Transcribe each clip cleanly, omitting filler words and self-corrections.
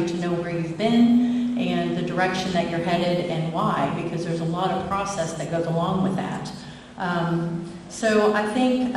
you to know where you've been and the direction that you're headed and why, because there's a lot of process that goes along with that. So I think,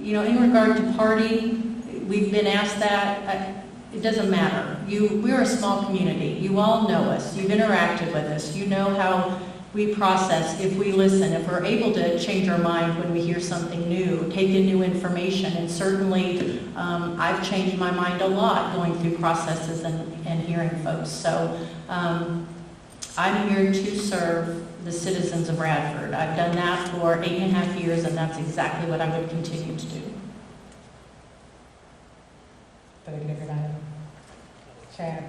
in regard to party, we've been asked that. It doesn't matter. We're a small community. You all know us. You've interacted with us. You know how we process if we listen, if we're able to change our mind when we hear something new, take in new information. And certainly, I've changed my mind a lot going through processes and hearing folks. So I'm here to serve the citizens of Radford. I've done that for 8.5 years, and that's exactly what I would continue to do. Very good, everybody. Chad.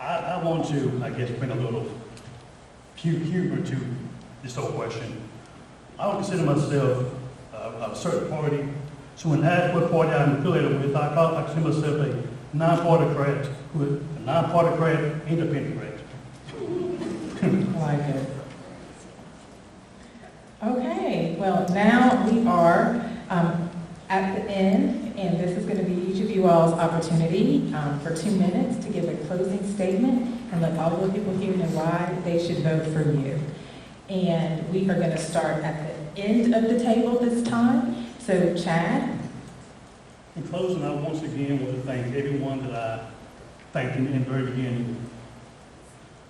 I want to, I guess, bring a little humor to this whole question. I don't consider myself a certain party. So when asked what party I'm affiliated with, I consider myself a non-partycrat, a non-partycrat, independent-crat. I like it. Okay, well, now we are at the end, and this is going to be each of you all's opportunity for 2 minutes to give a closing statement and let all the people here know why they should vote for you. And we are going to start at the end of the table this time. So, Chad? In closing, I once again want to thank everyone that I thanked in the very beginning.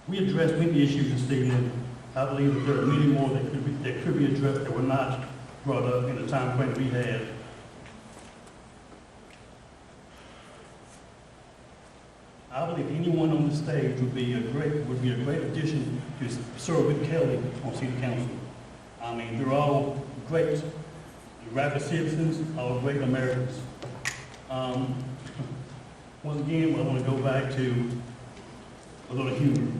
We addressed many issues this evening. I believe that there are many more that could be addressed that were not brought up in the time frame we had. I believe anyone on the stage would be a great addition to serve with Kelly on City Council. I mean, they're all great Radford citizens, all great Americans. Once again, I want to go back to a little humor.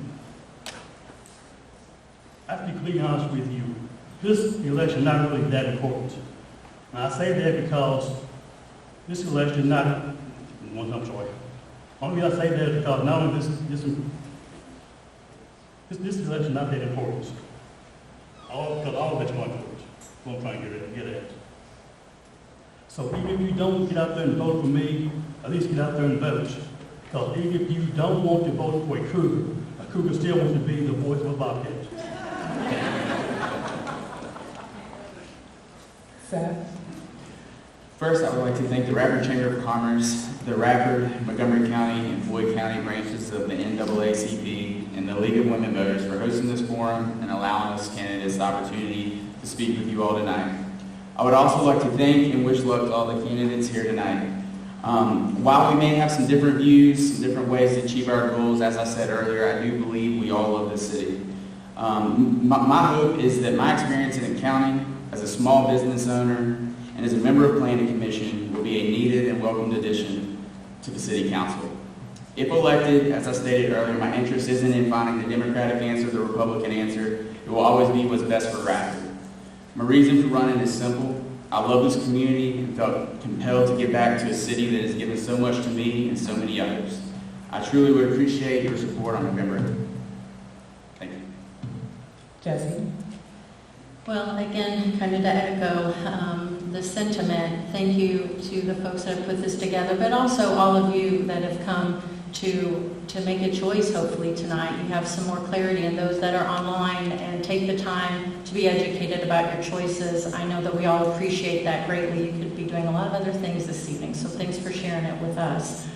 I have to be completely honest with you. This election is not really that important. And I say that because this election is not, I'm sorry. Only reason I say that is because not only this election is not that important. Because all of it's going towards what I'm trying to get at. So even if you don't get out there and vote for me, at least get out there and vote. Because even if you don't want to vote for a cougar still wants to be the voice of a bobcat. Seth? First, I would like to thank the Radford Chamber of Commerce, the Radford, Montgomery County, and Floyd County branches of the NAACP and the League of Women Voters for hosting this forum and allowing us candidates the opportunity to speak with you all tonight. I would also like to thank and wish luck to all the candidates here tonight. While we may have some different views, some different ways to achieve our goals, as I said earlier, I do believe we all love this city. My hope is that my experience in the county as a small business owner and as a member of Planning Commission will be a needed and welcomed addition to the City Council. If elected, as I stated earlier, my interest isn't in finding the Democratic answer, the Republican answer. It will always be what's best for Radford. My reason for running is simple. I love this community and felt compelled to give back to a city that has given so much to me and so many others. I truly would appreciate your support on November 8th. Thank you. Jesse? Well, again, kind of to echo the sentiment, thank you to the folks that have put this together, but also all of you that have come to make a choice, hopefully, tonight. You have some more clarity, and those that are online and take the time to be educated about your choices. I know that we all appreciate that greatly. You could be doing a lot of other things this evening, so thanks for sharing it with us.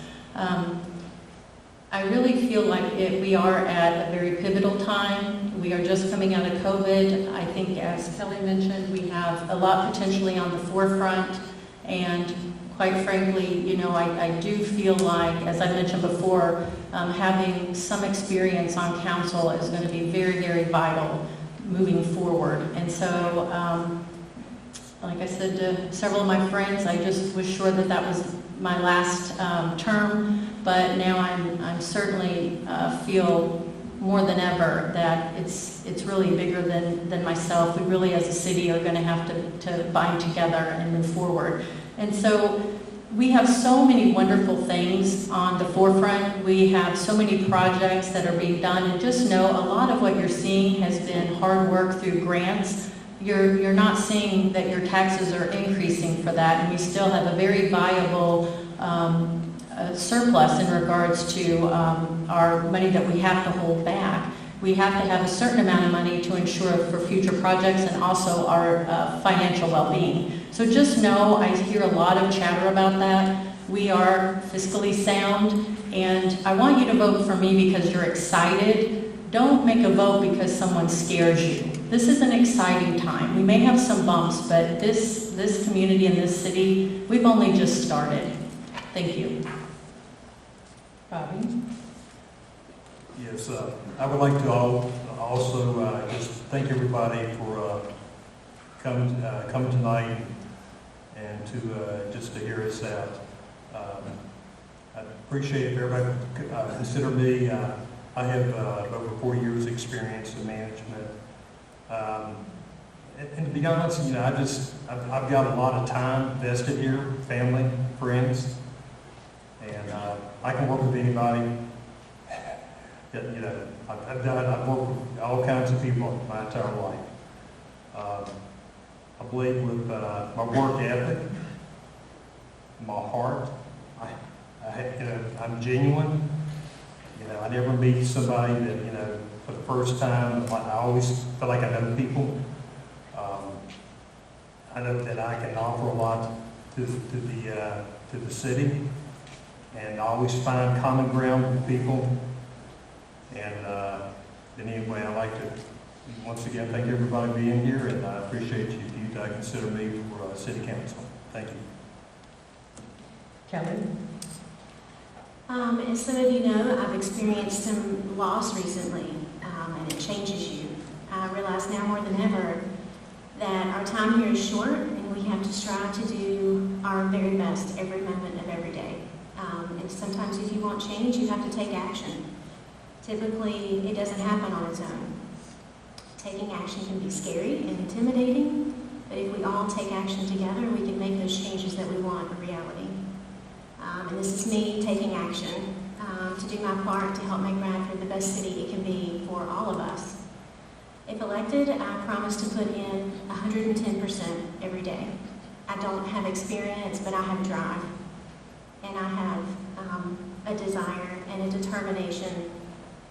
I really feel like we are at a very pivotal time. We are just coming out of COVID. I think, as Kelly mentioned, we have a lot potentially on the forefront. And quite frankly, I do feel like, as I mentioned before, having some experience on council is going to be very, very vital moving forward. And so, like I said to several of my friends, I just was sure that that was my last term. But now I'm certainly feel more than ever that it's really bigger than myself. We really, as a city, are going to have to bind together and move forward. And so we have so many wonderful things on the forefront. We have so many projects that are being done, and just know a lot of what you're seeing has been hard work through grants. You're not seeing that your taxes are increasing for that, and we still have a very viable a surplus in regards to our money that we have to hold back. We have to have a certain amount of money to ensure for future projects and also our financial well-being. So just know, I hear a lot of chatter about that. We are fiscally sound, and I want you to vote for me because you're excited. Don't make a vote because someone scares you. This is an exciting time. We may have some bumps, but this community and this city, we've only just started. Thank you. Bobby? Yes, I would like to also just thank everybody for coming tonight and to just to hear us out. I appreciate if everybody consider me. I have over 4 years' experience in management. And to be honest, you know, I've got a lot of time vested here, family, friends, and I can work with anybody. You know, I've worked with all kinds of people my entire life. I believe with my work ethic, my heart, you know, I'm genuine. You know, I never meet somebody that, you know, for the first time. I always feel like I know people. I know that I can offer a lot to the city, and I always find common ground with people. And anyway, I'd like to once again thank everybody for being here, and I appreciate you consider me for city council. Thank you. Kelly? As some of you know, I've experienced some loss recently, and it changes you. I realize now more than ever that our time here is short, and we have to strive to do our very best every moment of every day. And sometimes if you want change, you have to take action. Typically, it doesn't happen on its own. Taking action can be scary and intimidating, but if we all take action together, we can make those changes that we want a reality. And this is me taking action to do my part to help make Radford the best city it can be for all of us. If elected, I promise to put in 110% every day. I don't have experience, but I have drive. And I have a desire and a determination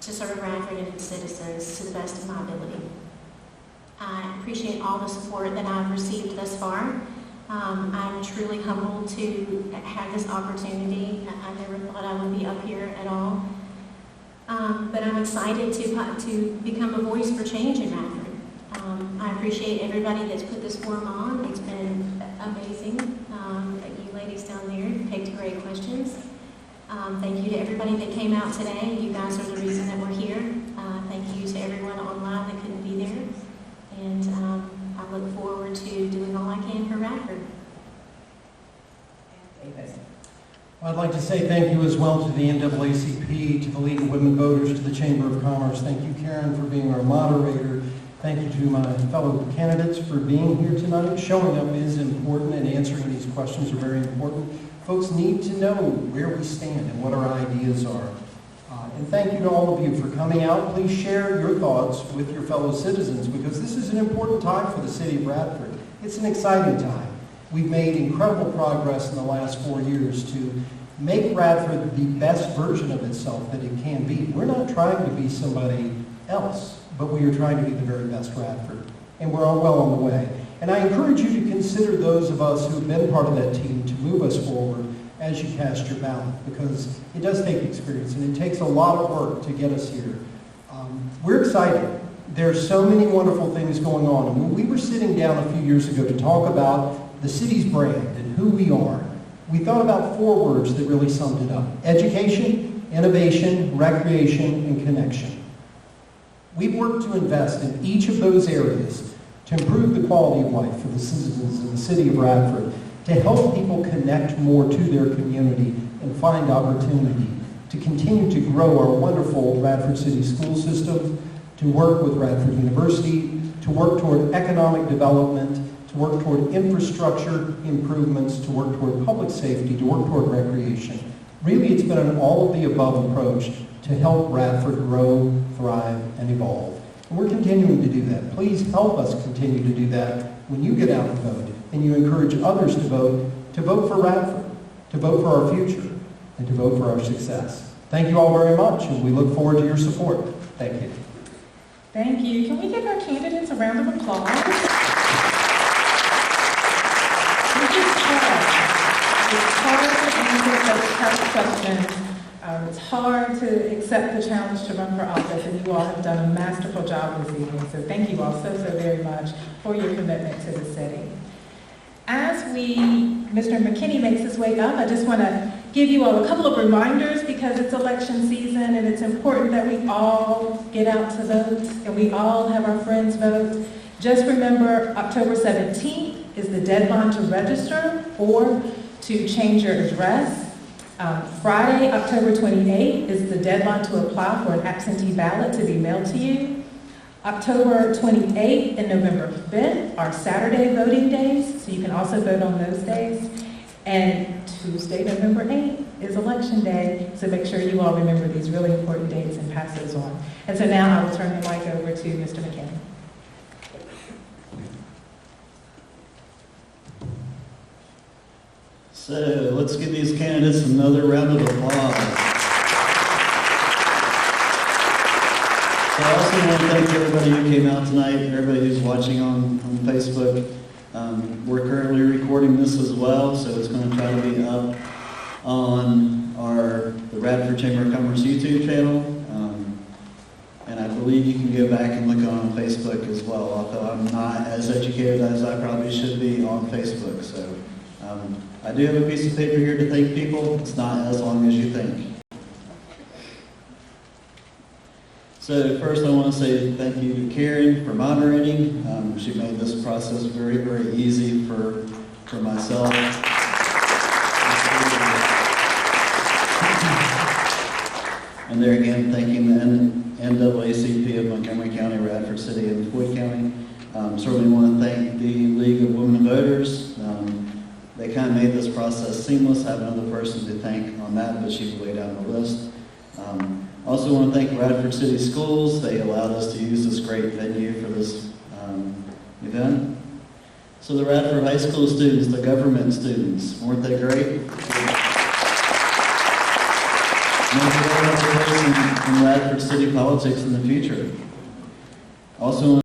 to serve Radford and its citizens to the best of my ability. I appreciate all the support that I've received thus far. I'm truly humbled to have this opportunity. I never thought I would be up here at all. But I'm excited to become a voice for change in Radford. I appreciate everybody that's put this forum on. It's been amazing. You ladies down there picked great questions. Thank you to everybody that came out today. You guys are the reason that we're here. Thank you to everyone online that couldn't be there. And I look forward to doing all I can for Radford. I'd like to say thank you as well to the NAACP, to the League of Women Voters, to the Chamber of Commerce. Thank you, Karen, for being our moderator. Thank you to my fellow candidates for being here tonight. Showing up is important, and answering these questions are very important. Folks need to know where we stand and what our ideas are. And thank you to all of you for coming out. Please share your thoughts with your fellow citizens, because this is an important time for the city of Radford. It's an exciting time. We've made incredible progress in the last 4 years to make Radford the best version of itself that it can be. We're not trying to be somebody else, but we are trying to be the very best Radford. And we're all well on the way. And I encourage you to consider those of us who have been part of that team to move us forward as you cast your ballot, because it does take experience and it takes a lot of work to get us here. We're excited. There's so many wonderful things going on. And when we were sitting down a few years ago to talk about the city's brand and who we are, we thought about 4 words that really summed it up: education, innovation, recreation, and connection. We've worked to invest in each of those areas to improve the quality of life for the citizens in the city of Radford, to help people connect more to their community and find opportunity, to continue to grow our wonderful Radford City school system, to work with Radford University, to work toward economic development, to work toward infrastructure improvements, to work toward public safety, to work toward recreation. Really, it's been an all-of-the-above approach to help Radford grow, thrive, and evolve. And we're continuing to do that. Please help us continue to do that when you get out and vote, and you encourage others to vote for Radford, to vote for our future. and to vote for our success. Thank you all very much, and we look forward to your support. Thank you. Thank you. Can we give our candidates a round of applause? It's hard to answer those tough questions. It's hard to accept the challenge to run for office, and you all have done a masterful job this evening. So thank you all so very much for your commitment to the city. As Mr. McKinney makes his way up, I just want to give you all a couple of reminders because it's election season and it's important that we all get out to vote and we all have our friends vote. Just remember, October 17th is the deadline to register or to change your address. Friday, October 28th is the deadline to apply for an absentee ballot to be mailed to you. October 28th and November 5th are Saturday voting days, so you can also vote on those days. And Tuesday, November 8th is Election Day, so make sure you all remember these really important dates and pass those on. And so now I will turn the mic over to Mr. McKinney. So let's give these candidates another round of applause. So I also want to thank everybody who came out tonight, everybody who's watching on Facebook. We're currently recording this as well, so it's going to try to be up on the Radford Chamber of Commerce YouTube channel. And I believe you can go back and look on Facebook as well, although I'm not as educated as I probably should be on Facebook. So I do have a piece of paper here to thank people. It's not as long as you think. So first I want to say thank you to Karen for moderating. She made this process very, very easy for myself. And there again, thanking the NAACP of Montgomery County, Radford City, and Floyd County. Certainly want to thank the League of Women Voters. They kind of made this process seamless. I have another person to thank on that, but she's way down the list. Also want to thank Radford City Schools. They allowed us to use this great venue for this event. So the Radford High School students, the government students, weren't they great? In Radford City politics in the future. Also